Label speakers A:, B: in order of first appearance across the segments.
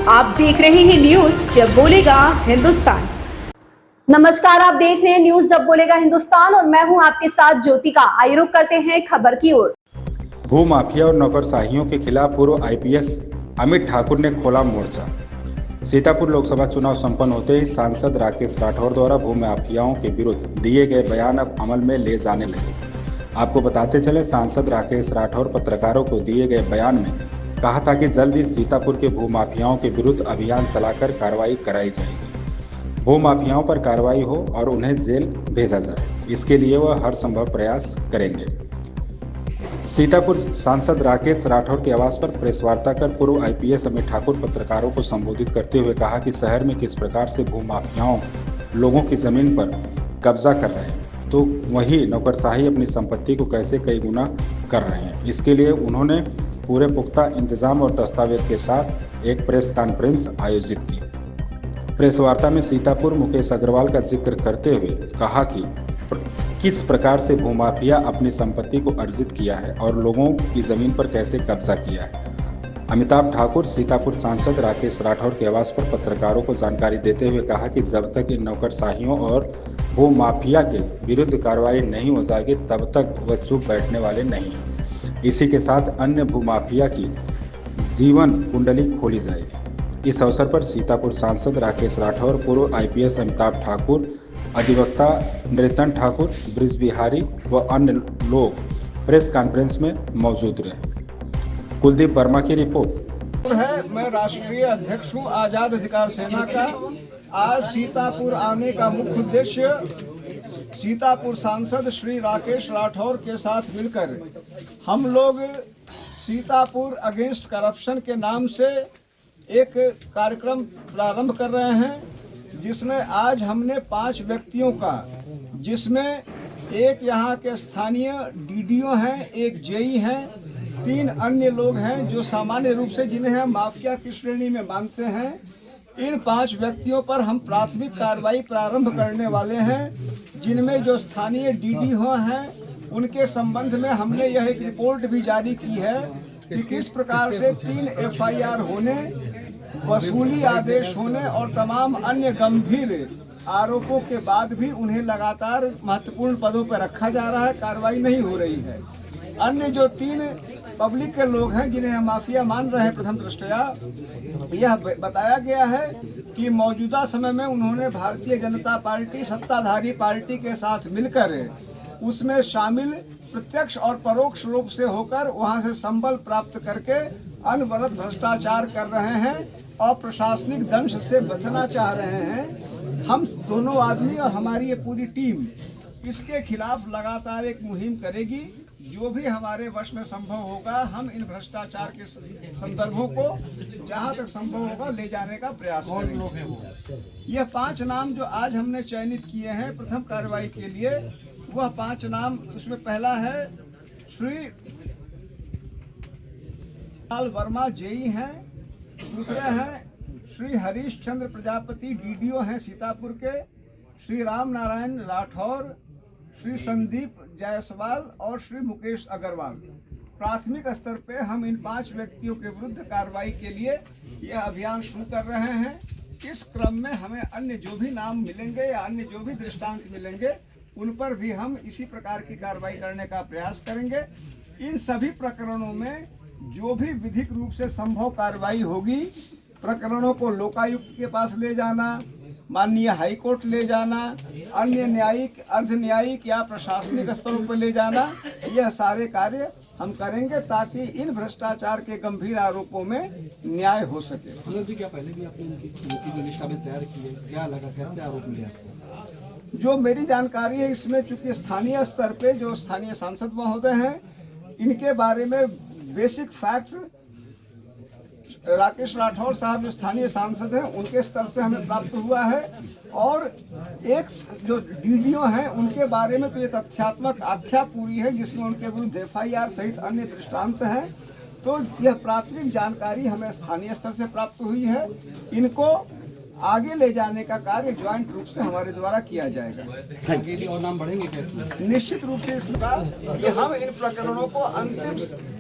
A: आप देख रहे हैं न्यूज जब बोलेगा हिंदुस्तान।
B: नमस्कार, आप देख रहे हैं न्यूज जब बोलेगा हिंदुस्तान और मैं हूं आपके साथ ज्योतिका। आइए रुक करते हैं खबर की ओर।
C: भूमाफिया और नौकरशाहियों के खिलाफ पूर्व आईपीएस अमित ठाकुर ने खोला मोर्चा। सीतापुर लोकसभा चुनाव संपन्न होते ही सांसद राकेश राठौर द्वारा भूमाफियाओं के विरुद्ध दिए गए बयान अब अमल में ले जाने लगे। आपको बताते चले, सांसद राकेश राठौर पत्रकारों को दिए गए बयान में कहा था कि जल्द ही सीतापुर के भूमाफियाओं के विरुद्ध अभियान चलाकर कार्रवाई कराई जाएगी। भूमाफियाओं पर कार्रवाई हो और उन्हें जेल भेजा जाए, इसके लिए वह हर संभव प्रयास करेंगे। सीतापुर सांसद राकेश राठौर के आवास पर प्रेस वार्ता कर पूर्व आईपीएस अमित ठाकुर पत्रकारों को संबोधित करते हुए कहा कि शहर में किस प्रकार से भूमाफियाओं लोगों की जमीन पर कब्जा कर रहे हैं, तो वही नौकरशाही अपनी संपत्ति को कैसे कई गुना कर रहे हैं। इसके लिए उन्होंने पूरे पुख्ता इंतजाम और दस्तावेज के साथ एक प्रेस कॉन्फ्रेंस आयोजित की। प्रेस वार्ता में सीतापुर मुकेश अग्रवाल का जिक्र करते हुए कहा कि किस प्रकार से भूमाफिया अपनी संपत्ति को अर्जित किया है और लोगों की जमीन पर कैसे कब्जा किया है। अमिताभ ठाकुर सीतापुर सांसद राकेश राठौर के आवास पर पत्रकारों को जानकारी देते हुए कहा कि जब तक इन नौकरशाहियों और भूमाफिया के विरुद्ध कार्रवाई नहीं हो जाएगी तब तक वह चुप बैठने वाले नहीं हैं। इसी के साथ अन्य भूमाफिया की जीवन कुंडली खोली जाएगी। इस अवसर पर सीतापुर सांसद राकेश राठौर, पूर्व आईपीएस अमिताभ ठाकुर, अधिवक्ता नृतन ठाकुर, ब्रिज बिहारी व अन्य लोग प्रेस कॉन्फ्रेंस में मौजूद रहे। कुलदीप वर्मा की रिपोर्ट
D: है। मैं राष्ट्रीय अध्यक्ष हूँ आजाद अधिकार सेना का। आज सीतापुर आने का मुख्य उद्देश्य सीतापुर सांसद श्री राकेश राठौर के साथ मिलकर हम लोग सीतापुर अगेंस्ट करप्शन के नाम से एक कार्यक्रम प्रारंभ कर रहे हैं, जिसमें आज हमने 5 व्यक्तियों का, जिसमें एक यहाँ के स्थानीय डीडीओ हैं, एक जेई हैं, 3 अन्य लोग हैं जो सामान्य रूप से जिन्हें हम माफिया की श्रेणी में मानते हैं। इन 5 व्यक्तियों पर हम प्राथमिक कार्रवाई प्रारंभ करने वाले हैं, जिनमें जो स्थानीय डीडीओ हैं उनके संबंध में हमने यह एक रिपोर्ट भी जारी की है कि किस प्रकार से 3 एफआईआर होने, वसूली आदेश होने और तमाम अन्य गंभीर आरोपों के बाद भी उन्हें लगातार महत्वपूर्ण पदों पर रखा जा रहा है, कार्रवाई नहीं हो रही है। अन्य जो 3 पब्लिक के लोग हैं जिन्हें हम माफिया मान रहे हैं, प्रथम दृष्टया यह बताया गया है कि मौजूदा समय में उन्होंने भारतीय जनता पार्टी सत्ताधारी पार्टी के साथ मिलकर उसमें शामिल प्रत्यक्ष और परोक्ष रूप से होकर वहां से संबल प्राप्त करके अनवरत भ्रष्टाचार कर रहे हैं और प्रशासनिक दंश से बचना चाह रहे हैं। हम दोनों आदमी और हमारी ये पूरी टीम इसके खिलाफ लगातार एक मुहिम करेगी। जो भी हमारे वश में संभव होगा हम इन भ्रष्टाचार के संदर्भों को जहां तक संभव होगा ले जाने का प्रयास करेंगे। यह 5 नाम जो आज हमने चयनित किए हैं प्रथम कार्रवाई के लिए, वह 5 नाम, उसमें पहला है श्री वर्मा जेई हैं, दूसरे हैं श्री हरीश चंद्र प्रजापति डीडीओ हैं सीतापुर के, श्री राम नारायण राठौर, श्री संदीप जायसवाल और श्री मुकेश अग्रवाल। प्राथमिक स्तर पे हम इन 5 व्यक्तियों के विरुद्ध कार्रवाई के लिए यह अभियान शुरू कर रहे हैं। इस क्रम में हमें अन्य जो भी नाम मिलेंगे या अन्य जो भी दृष्टांत मिलेंगे उन पर भी हम इसी प्रकार की कार्रवाई करने का प्रयास करेंगे। इन सभी प्रकरणों में जो भी विधिक रूप से संभव कार्रवाई होगी, प्रकरणों को लोकायुक्त के पास ले जाना, माननीय हाई कोर्ट ले जाना, अन्य न्यायिक, अर्ध न्यायिक या प्रशासनिक स्तरों पर ले जाना, यह सारे कार्य हम करेंगे ताकि इन भ्रष्टाचार के गंभीर आरोपों में न्याय हो सके।
E: क्या पहले भी आपने इनकी जो लिस्ट आपने तैयार की है, क्या लगा, कैसे आरोप मिले आपको?
D: जो मेरी जानकारी है इसमें चूंकि स्थानीय स्तर पे जो स्थानीय सांसद महोदय हैं, इनके बारे में बेसिक फैक्ट्स राकेश राठौर साहब जो स्थानीय सांसद हैं उनके स्तर से हमें प्राप्त हुआ है, और एक जो डीडीओ हैं उनके बारे में तो ये तथ्यात्मक आख्या पूरी है जिसमें उनके विरुद्ध एफआईआर सहित अन्य दृष्टांत हैं। तो यह प्राथमिक जानकारी हमें स्थानीय स्तर से प्राप्त हुई है। इनको आगे ले जाने का कार्य ज्वाइंट रूप से हमारे द्वारा किया जाएगा।
E: आगे लिए और नाम बढ़ेंगे कैसे?
D: निश्चित रूप से इसका कि हम इन प्रकरणों को अंतिम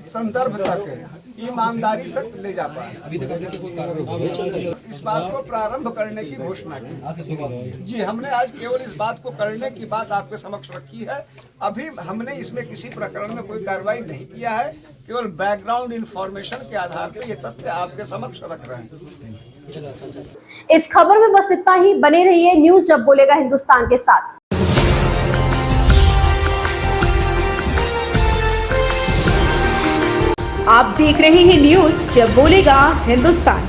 D: संदर्भ तक ईमानदारी से ले जा पाए। इस बात को प्रारंभ करने की घोषणा की। जी, हमने आज केवल इस बात को करने की बात आपके समक्ष रखी है। अभी हमने इसमें किसी प्रकरण में कोई कार्रवाई नहीं किया है, केवल बैकग्राउंड इंफॉर्मेशन के आधार पर ये तथ्य आपके समक्ष रख रहे हैं।
B: इस खबर में बस इतना ही। बने रहिए न्यूज जब बोलेगा हिंदुस्तान के साथ।
A: आप देख रहे हैं न्यूज जब बोलेगा हिंदुस्तान।